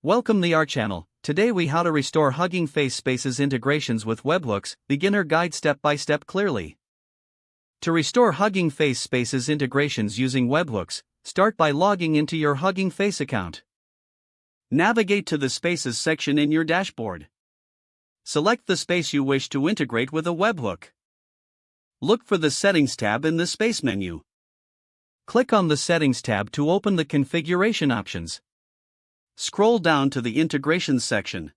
Welcome to our channel. Today we how to restore Hugging Face Spaces integrations with Webhooks, beginner guide step by step clearly. To restore Hugging Face Spaces integrations using Webhooks, start by logging into your Hugging Face account. Navigate to the Spaces section in your dashboard. Select the space you wish to integrate with a webhook. Look for the Settings tab in the Space menu. Click on the Settings tab to open the configuration options. Scroll down to the Integrations section.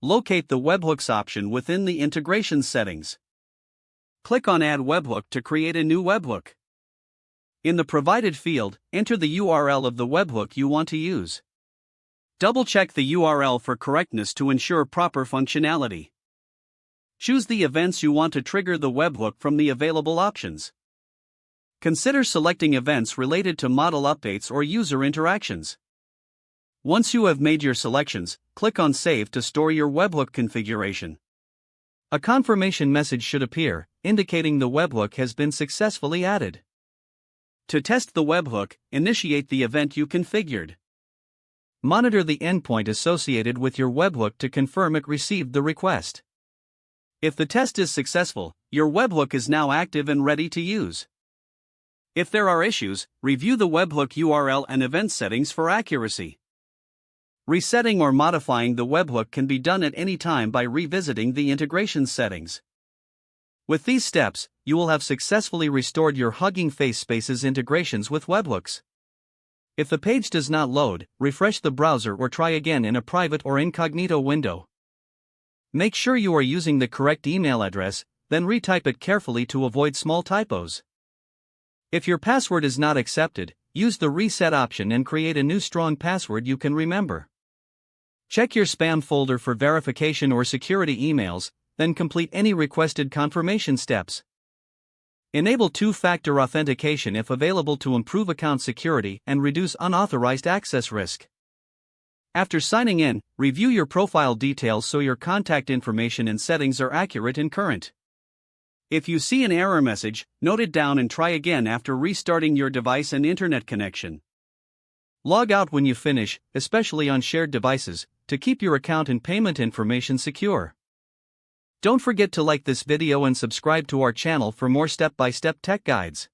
Locate the Webhooks option within the Integration settings. Click on Add Webhook to create a new webhook. In the provided field, enter the URL of the webhook you want to use. Double-check the URL for correctness to ensure proper functionality. Choose the events you want to trigger the webhook from the available options. Consider selecting events related to model updates or user interactions. Once you have made your selections, click on Save to store your webhook configuration. A confirmation message should appear, indicating the webhook has been successfully added. To test the webhook, initiate the event you configured. Monitor the endpoint associated with your webhook to confirm it received the request. If the test is successful, your webhook is now active and ready to use. If there are issues, review the webhook URL and event settings for accuracy. Resetting or modifying the webhook can be done at any time by revisiting the integration settings. With these steps, you will have successfully restored your Hugging Face Spaces integrations with webhooks. If the page does not load, refresh the browser or try again in a private or incognito window. Make sure you are using the correct email address, then retype it carefully to avoid small typos. If your password is not accepted, use the reset option and create a new strong password you can remember. Check your spam folder for verification or security emails, then complete any requested confirmation steps. Enable two-factor authentication if available to improve account security and reduce unauthorized access risk. After signing in, review your profile details so your contact information and settings are accurate and current. If you see an error message, note it down and try again after restarting your device and internet connection. Log out when you finish, especially on shared devices, to keep your account and payment information secure. Don't forget to like this video and subscribe to our channel for more step-by-step tech guides.